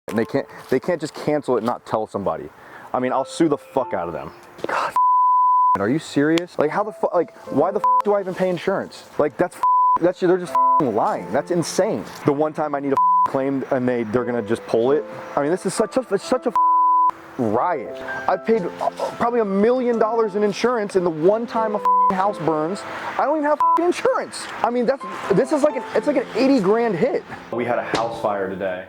and they can't just cancel it and not tell somebody. I mean, I'll sue the fuck out of them. God, are you serious? Like, how the fuck, like, why the fuck do I even pay insurance? Like, they're just lying. That's insane. The one time I need a claim and they're gonna just pull it. I mean, this is such a riot. I've paid probably $1 million in insurance, and the one time a house burns, I don't even have insurance. I mean, this is like it's like an 80 grand hit. We had a house fire today.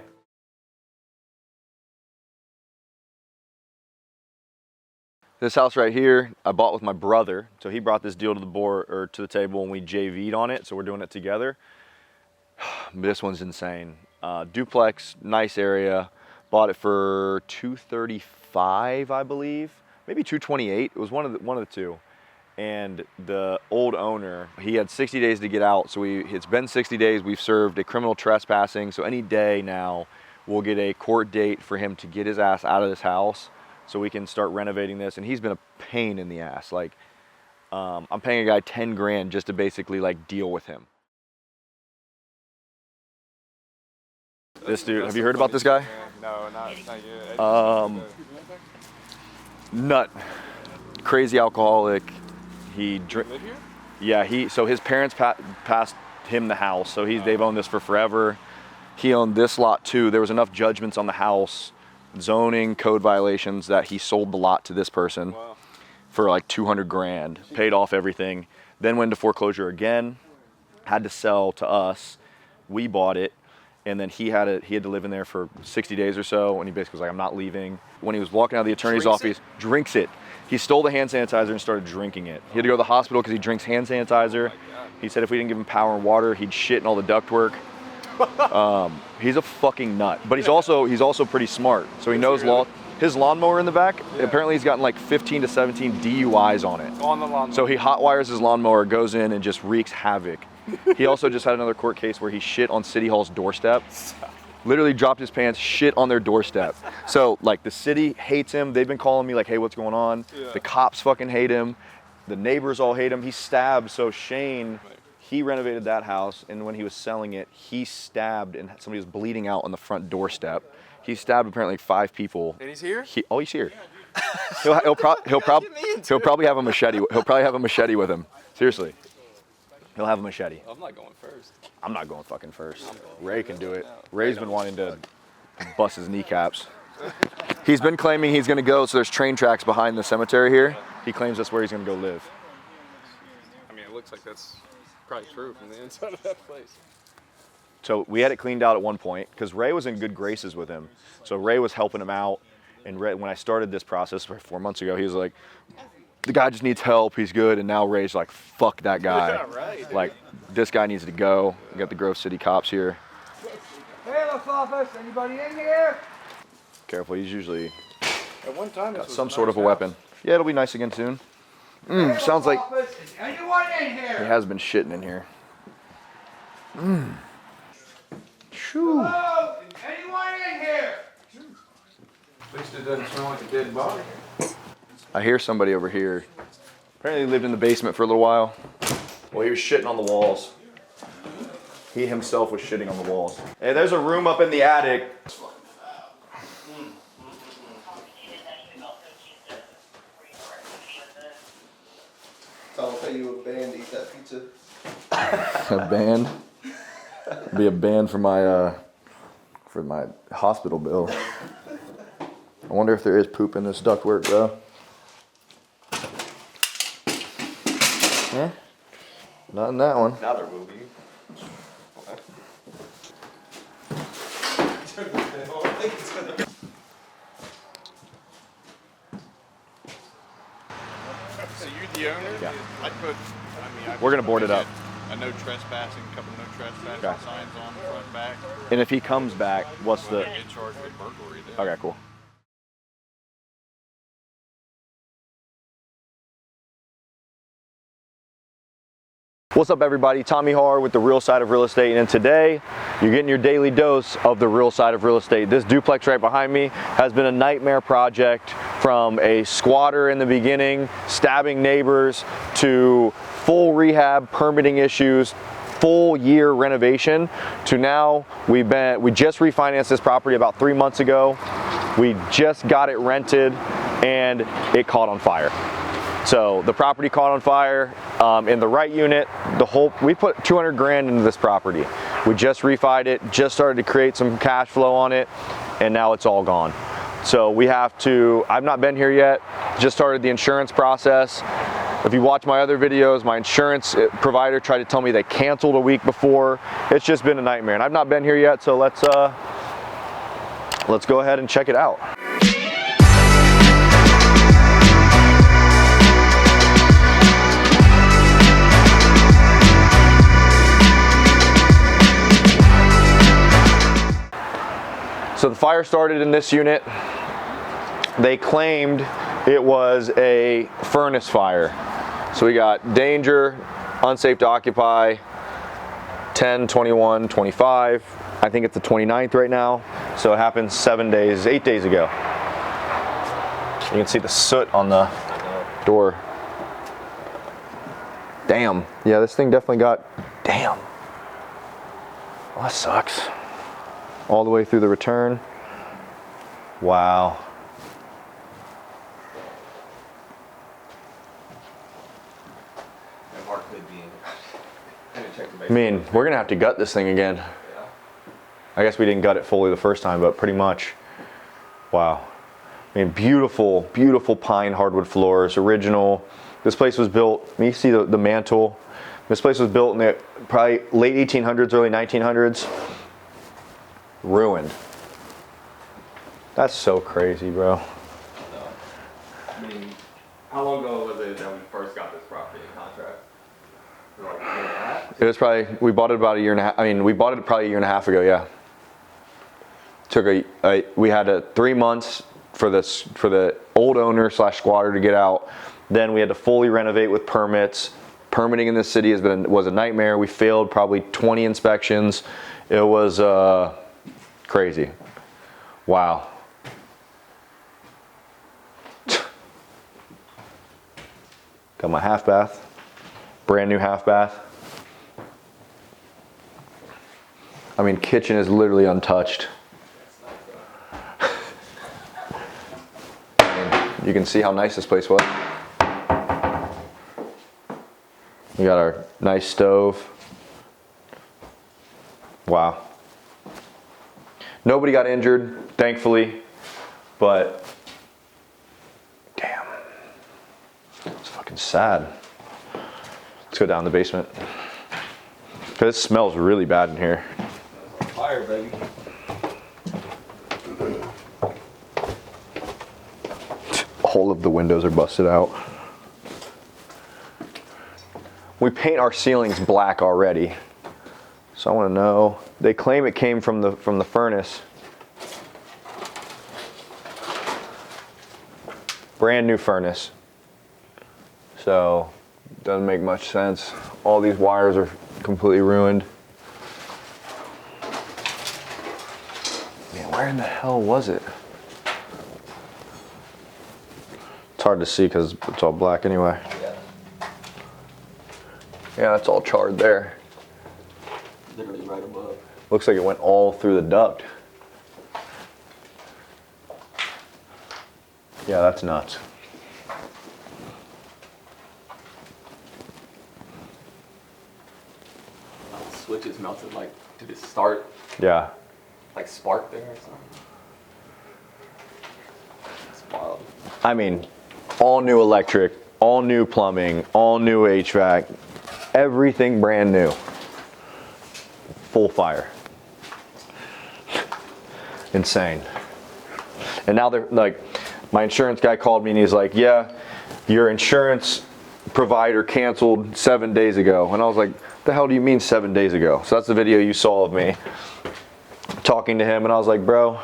This house right here, I bought with my brother. So he brought this deal to the board or to the table, and we JV'd on it. So we're doing it together. This one's insane. Duplex, nice area. Bought it for $235, I believe, maybe $228. It was one of the two. And the old owner, he had 60 days to get out. So it's been 60 days. We've served a criminal trespassing. So any day now, we'll get a court date for him to get his ass out of this house, so we can start renovating this. And he's been a pain in the ass. Like, I'm paying a guy 10 grand just to basically like deal with him. This dude, have you heard about this guy? No, not yet. Nut, crazy alcoholic. He Live here? Yeah, so his parents passed him the house, so they've owned this for forever. He owned this lot too. There was enough judgments on the house, zoning, code violations, that he sold the lot to this person for like 200 grand, paid off everything, then went into foreclosure again, had to sell to us. We bought it, and then he had to live in there for 60 days or so, and he basically was like, I'm not leaving. When he was walking out of the attorney's office, drinks it. He stole the hand sanitizer and started drinking it. He had to go to the hospital because he drinks hand sanitizer. He said if we didn't give him power and water, he'd shit in all the ductwork. He's a fucking nut, but he's also pretty smart. So he knows law. His lawnmower in the back, apparently he's gotten like 15 to 17 DUIs on it. On the lawnmower. So he hot wires his lawnmower, goes in and just wreaks havoc. He also just had another court case where he shit on City Hall's doorstep. Literally dropped his pants, shit on their doorstep. So like the city hates him. They've been calling me like, hey, what's going on? Yeah. The cops fucking hate him. The neighbors all hate him. He stabbed. So Shane, he renovated that house, and when he was selling it, he stabbed, and somebody was bleeding out on the front doorstep. He stabbed apparently like 5 people. And he's here? He's here. He'll probably have a machete. He'll probably have a machete with him. Seriously. He'll have a machete. I'm not going first. I'm not going fucking first. Ray can do it. Ray's been wanting to bust his kneecaps. He's been claiming he's gonna go, so there's train tracks behind the cemetery here. He claims that's where he's gonna go live. I mean, it looks like that's probably true from the inside of that place. So we had it cleaned out at one point because Ray was in good graces with him. So Ray was helping him out. And Ray, when I started this process 4 months ago, he was like, the guy just needs help, he's good. And now Ray's like, fuck that guy. Yeah, right. Like, this guy needs to go. We got the Grove City cops here. Bailiff's office, anybody in here? Careful, he's usually At one time, got some sort of a weapon. Yeah, it'll be nice again soon. Sounds like anyone in here? he has been shitting in here. Shoo. Hello? Is anyone in here? At least it doesn't smell like a dead body. I hear somebody over here. Apparently he lived in the basement for a little while. Well, he was shitting on the walls. He himself was shitting on the walls. Hey, there's a room up in the attic. I'll pay you a band to eat that pizza. A band? Be a band for my hospital bill. I wonder if there is poop in this ductwork, though. Huh? Not in that one. Now they're moving. So you're the owner? Yeah. We're gonna board it up. A no trespassing, a couple no trespassing Okay. signs on the front and back. And if he comes back, what's the... In charge with burglary then. Okay, cool. What's up, everybody? Tommy Har with the Real Side of Real Estate, and today you're getting your daily dose of the real side of real estate. This duplex right behind me has been a nightmare project, from a squatter in the beginning, stabbing neighbors, to full rehab, permitting issues, full year renovation to now we just refinanced this property about 3 months ago. We just got it rented and it caught on fire. So the property caught on fire in the right unit. We put 200 grand into this property. We just refied it, just started to create some cash flow on it, and now it's all gone. So we have to, I've not been here yet, just started the insurance process. If you watch my other videos, my insurance provider tried to tell me they canceled a week before. It's just been a nightmare, and I've not been here yet, so let's go ahead and check it out. So the fire started in this unit. They claimed it was a furnace fire. So we got danger, unsafe to occupy, 10, 21, 25. I think it's the 29th right now. So it happened 8 days ago. You can see the soot on the door. Damn. Yeah, this thing definitely got, damn. Well, that sucks. All the way through the return. Wow. I mean, we're gonna have to gut this thing again. I guess we didn't gut it fully the first time, but pretty much. Wow. I mean, beautiful, beautiful pine hardwood floors, original. This place was built, you see the mantle. This place was built in the probably late 1800s, early 1900s. Ruined. That's so crazy, bro. I mean, how long ago was it that we first got this property in contract? Like a year and a half? It was probably, we bought it about a year and a half. I mean, we bought it probably a year and a half ago, yeah. We had 3 months for the old owner / squatter to get out. Then we had to fully renovate with permits. Permitting in this city was a nightmare. We failed probably 20 inspections. It was crazy. Wow. Got my half bath. Brand new half bath. I mean, kitchen is literally untouched. You can see how nice this place was. We got our nice stove. Wow. Nobody got injured, thankfully, but damn, it's fucking sad. Let's go down the basement. Cause it smells really bad in here. Fire, baby. All of the windows are busted out. We paint our ceilings black already. So I want to know, they claim it came from the furnace. Brand new furnace. So doesn't make much sense. All these wires are completely ruined. Man, where in the hell was it? It's hard to see because it's all black anyway. Yeah, it's all charred there. Literally right above. Looks like it went all through the duct. Yeah, that's nuts. The switches melted, like, did it start, Yeah. like, spark there or something? It's wild. I mean, all new electric, all new plumbing, all new HVAC, everything brand new. Full fire. Insane. And now they're like, my insurance guy called me and he's like, yeah, your insurance provider canceled 7 days ago. And I was like, the hell do you mean 7 days ago? So that's the video you saw of me talking to him. And I was like, bro,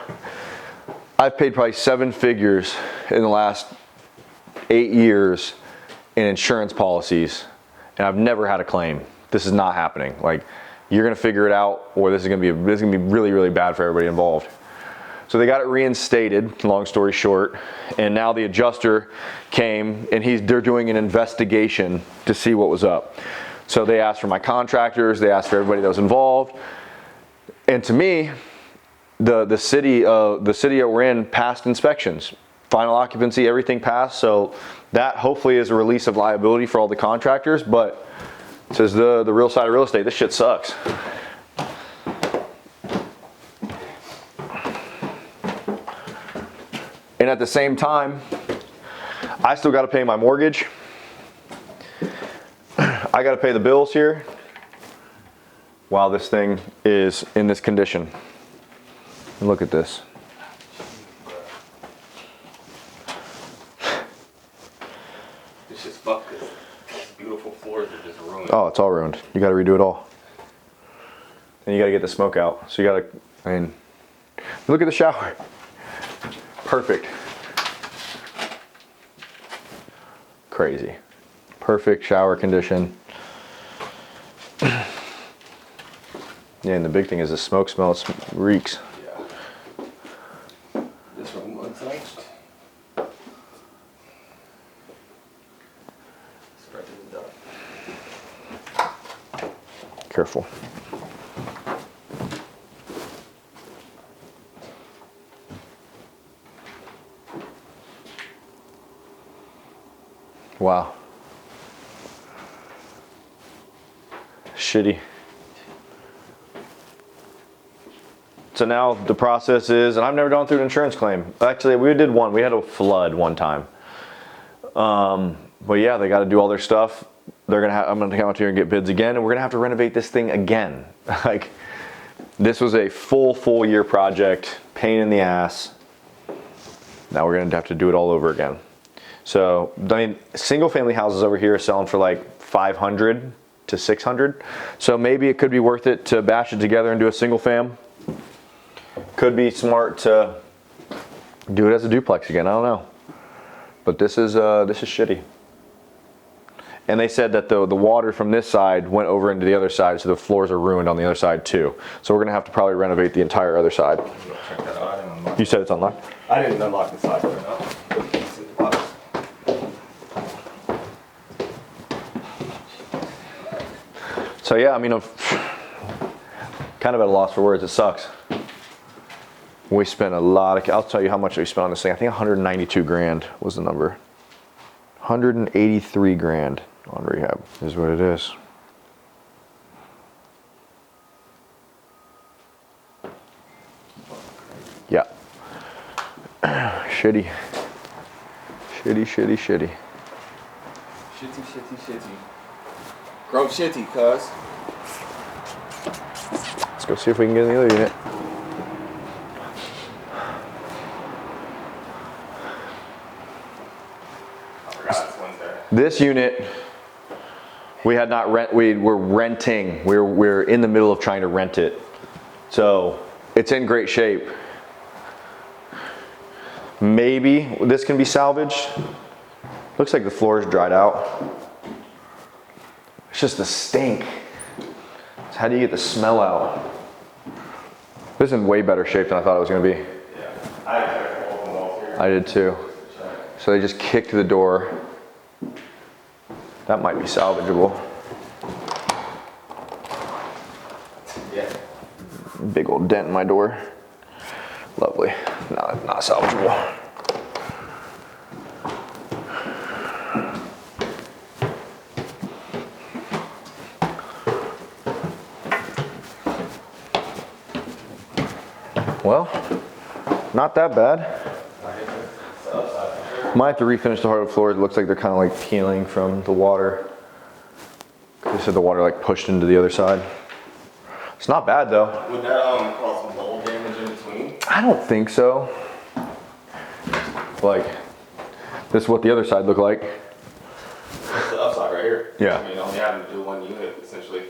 I've paid probably 7 figures in the last 8 years in insurance policies, and I've never had a claim. This is not happening. Like, you're gonna figure it out, or this is gonna be really, really bad for everybody involved. So they got it reinstated, long story short, and now the adjuster came and they're doing an investigation to see what was up. So they asked for my contractors, they asked for everybody that was involved. And to me, the city that we're in passed inspections. Final occupancy, everything passed. So that hopefully is a release of liability for all the contractors, but it says the real side of real estate, this shit sucks. And at the same time, I still got to pay my mortgage. I got to pay the bills here while this thing is in this condition. And look at this. It's just fucked. These beautiful floors are just ruined. Oh, it's all ruined. You got to redo it all. And you got to get the smoke out. So you got to, I mean, look at the shower. Perfect. Crazy. Perfect shower condition. Yeah, and the big thing is the smoke smell. It reeks. Yeah. This room untouched. Spread it up. Careful. Wow. Shitty. So now the process is, and I've never gone through an insurance claim. Actually, we did one. We had a flood one time. But yeah, they got to do all their stuff. I'm gonna come out here and get bids again, and we're gonna have to renovate this thing again. Like, this was a full year project, pain in the ass. Now we're gonna have to do it all over again. So, I mean, single family houses over here are selling for like 500 to 600. So maybe it could be worth it to bash it together and do a single fam. Could be smart to do it as a duplex again. I don't know. But this is shitty. And they said that the water from this side went over into the other side, so the floors are ruined on the other side too. So we're gonna have to probably renovate the entire other side. Check that out. I didn't unlock You said it's unlocked? I didn't unlock the side door. No. It's in the box. So yeah, I mean, I'm kind of at a loss for words. It sucks. We spent a lot of, I'll tell you how much we spent on this thing. I think 192 grand was the number. 183 grand on rehab is what it is. Yeah. Shitty. Shitty. Shitty. Grow shitty, cuz. Let's go see if we can get in the other unit. I forgot this one's there. This unit, we had not rent. We were renting. We're in the middle of trying to rent it, so it's in great shape. Maybe this can be salvaged. Looks like the floor's dried out. It's just the stink. So how do you get the smell out? This is in way better shape than I thought it was going to be. Yeah. I checked all the walls here. I did too. So they just kicked the door. That might be salvageable. Yeah. Big old dent in my door. Lovely. Not salvageable. Well, not that bad. Might have to refinish the hardwood floors. It looks like they're kind of like peeling from the water. They said the water like pushed into the other side. It's not bad though. Would that cause some mold damage in between? I don't think so. Like, this is what the other side looked like. That's the upside right here. Yeah. I mean, only having to do one unit essentially.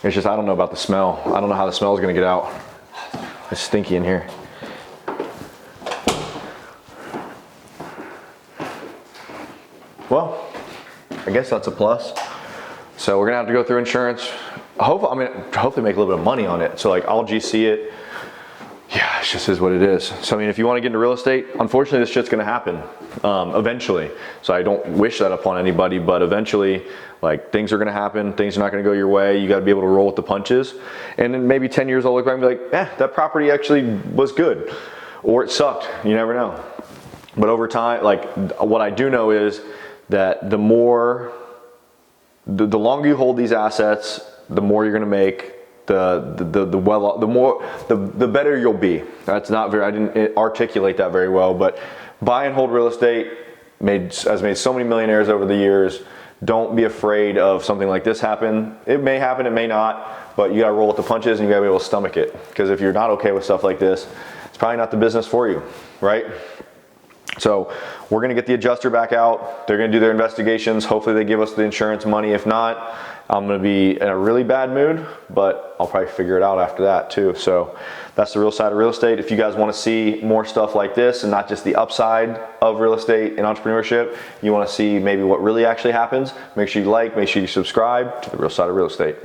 It's just, I don't know about the smell. I don't know how the smell is gonna get out. It's stinky in here. Well, I guess that's a plus. So we're gonna have to go through insurance. Hopefully make a little bit of money on it. So like, I'll GC it. yeah, it just is what it is. So I mean, if you want to get into real estate, unfortunately this shit's gonna happen eventually. So I don't wish that upon anybody, but eventually like things are gonna happen, things are not gonna go your way. You gotta be able to roll with the punches. And then maybe 10 years I'll look back and be like, that property actually was good. Or it sucked, you never know. But over time, like what I do know is that the longer you hold these assets, the more you're gonna make, the better you'll be. That's not very, I didn't articulate that very well, but buy and hold real estate has made so many millionaires over the years. Don't be afraid of something like this happen. It may happen, it may not, but you gotta roll with the punches and you gotta be able to stomach it. Because if you're not okay with stuff like this, it's probably not the business for you, right? So we're gonna get the adjuster back out. They're gonna do their investigations. Hopefully they give us the insurance money. If not, I'm gonna be in a really bad mood, but I'll probably figure it out after that too. So that's the real side of real estate. If you guys wanna see more stuff like this and not just the upside of real estate and entrepreneurship, you wanna see maybe what really actually happens, make sure you like, make sure you subscribe to the real side of real estate.